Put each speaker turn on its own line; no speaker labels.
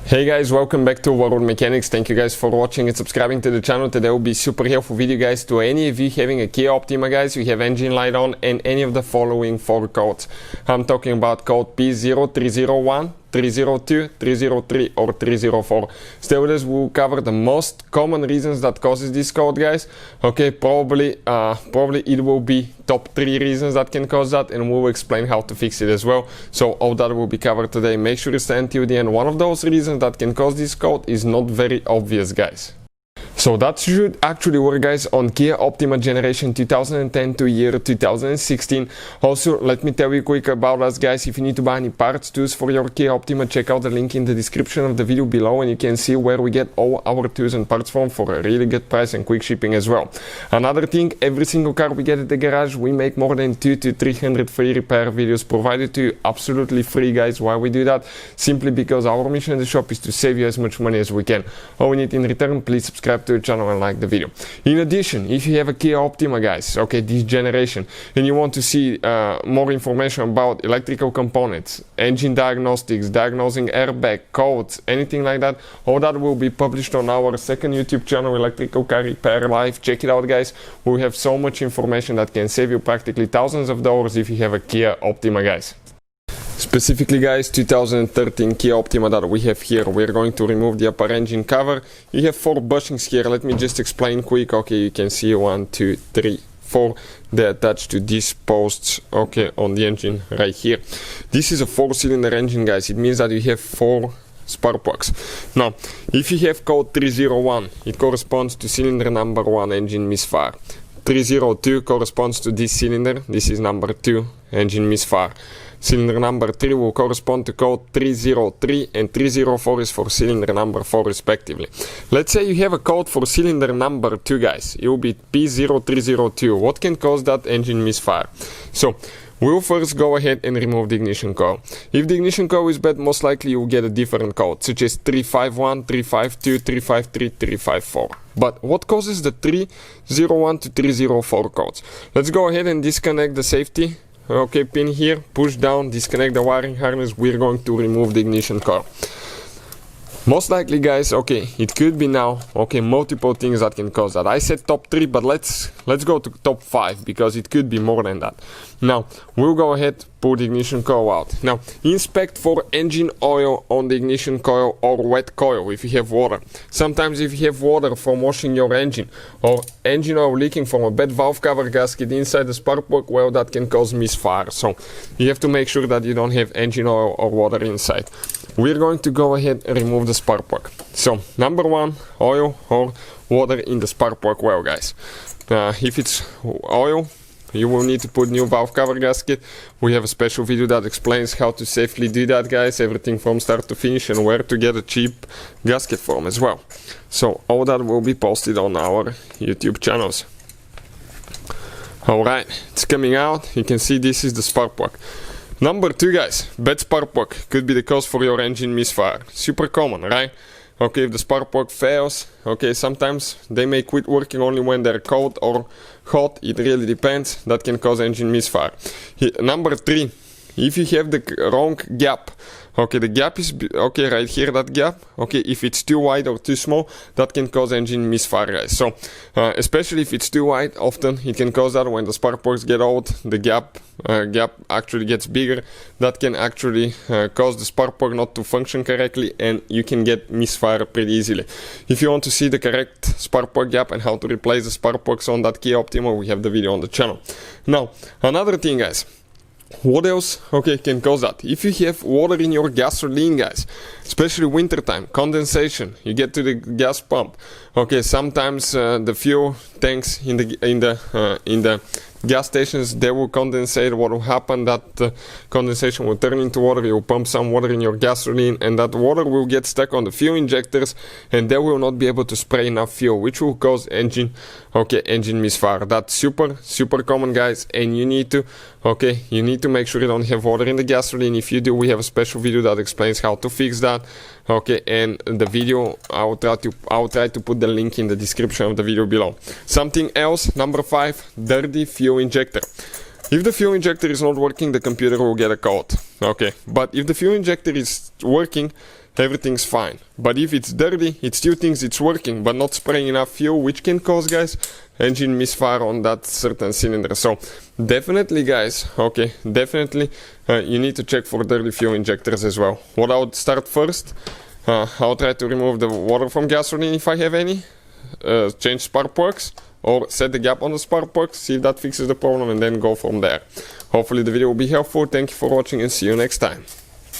Hey guys, welcome back to World Mechanics. Thank you guys for watching and subscribing to the channel. Today will be super helpful video guys to any of you having a Kia Optima guys, you have engine light on and any of the following 4 codes. I'm talking about code P0301, 302, 303 or 304. Stay with us, we'll cover the most common reasons that causes this code guys. Okay, probably it will be top 3 reasons that can cause that, and we'll explain how to fix it as well. So all that will be covered today. Make sure to stay until the end. One of those reasons that can cause this code is not very obvious guys. So that should actually work guys on Kia Optima generation 2010 to year 2016. Also, let me tell you quick about us guys. If you need to buy any parts tools for your Kia Optima, check out the link in the description of the video below and you can see where we get all our tools and parts from for a really good price and quick shipping as well. Another thing, every single car we get at the garage, we make more than 200 to 300 free repair videos provided to you absolutely free guys. Why we do that? Simply because our mission in the shop is to save you as much money as we can. All we need in return, please subscribe to the channel and like the video. In addition, if you have a Kia Optima guys, okay, this generation, and you want to see more information about electrical components, engine diagnostics, diagnosing airbag, codes, anything like that, all that will be published on our second YouTube channel, Electrical Car Repair Live. Check it out guys. We have so much information that can save you practically thousands of dollars if you have a Kia Optima guys. Specifically guys, 2013 Kia Optima that we have here, we're going to remove the upper engine cover. You have 4 bushings here. Let me just explain quick. Okay, you can see 1, 2, 3, 4. They're attached to these posts, okay, on the engine right here. This is a 4-cylinder engine guys. It means that you have 4 spark plugs. Now, if you have code 301, it corresponds to cylinder number 1, engine misfire. 302 corresponds to this cylinder. This is number 2, engine misfire. Cylinder number 3 will correspond to code 303 and 304 is for cylinder number 4 respectively. Let's say you have a code for cylinder number 2 guys. It will be P0302. What can cause that engine misfire? So we'll first go ahead and remove the ignition coil. If the ignition coil is bad, most likely you will get a different code, such as 351, 352, 353, 354. But what causes the 301 to 304 codes? Let's go ahead and disconnect the safety pin here, push down, disconnect the wiring harness. We're going to remove the ignition coil. Most likely guys, okay, it could be now, okay, multiple things that can cause that. I said top 3, but let's go to top 5 because it could be more than that. Now, we'll go ahead, pull the ignition coil out. Now, inspect for engine oil on the ignition coil or wet coil if you have water. Sometimes if you have water from washing your engine or engine oil leaking from a bad valve cover gasket inside the spark plug, well, that can cause misfire. So, you have to make sure that you don't have engine oil or water inside. We're going to go ahead and remove the spark plug. So, number 1, oil or water in the spark plug well, guys. If it's oil, you will need to put new valve cover gasket. We have a special video that explains how to safely do that, guys. Everything from start to finish and where to get a cheap gasket from as well. So, all that will be posted on our YouTube channels. Alright, it's coming out. You can see this is the spark plug. Number 2 guys, bad spark plug could be the cause for your engine misfire. Super common, right? Okay, if the spark plug fails, okay, sometimes they may quit working only when they're cold or hot. It really depends. That can cause engine misfire. Number 3, if you have the wrong gap, okay, the gap is, okay, right here, that gap, okay, if it's too wide or too small, that can cause engine misfire, guys. So, especially if it's too wide, often it can cause that when the spark plugs get old, the gap actually gets bigger. That can actually cause the spark plug not to function correctly and you can get misfire pretty easily. If you want to see the correct spark plug gap and how to replace the spark plugs on that Kia Optima, we have the video on the channel. Now, another thing, guys. What else, okay, can cause that? If you have water in your gasoline, guys, especially wintertime, condensation, you get to the gas pump, okay, sometimes the fuel tanks in the gas stations, they will condensate. What will happen, that condensation will turn into water. You will pump some water in your gasoline and that water will get stuck on the fuel injectors and they will not be able to spray enough fuel, which will cause engine misfire. That's super common, guys, and you need to make sure you don't have water in the gasoline. If you do, we have a special video that explains how to fix that. Okay, and the video, I'll try to put the link in the description of the video below. Something else, number 5, dirty fuel injector. If the fuel injector is not working, the computer will get a code. Okay, but if the fuel injector is working, everything's fine. But if it's dirty, it still thinks it's working, but not spraying enough fuel, which can cause, guys, engine misfire on that certain cylinder. So definitely, guys, okay, definitely you need to check for dirty fuel injectors as well. What I would start first, I'll try to remove the water from gasoline if I have any, change spark plugs, or set the gap on the spark plug, see if that fixes the problem, and then go from there. Hopefully the video will be helpful. Thank you for watching and see you next time.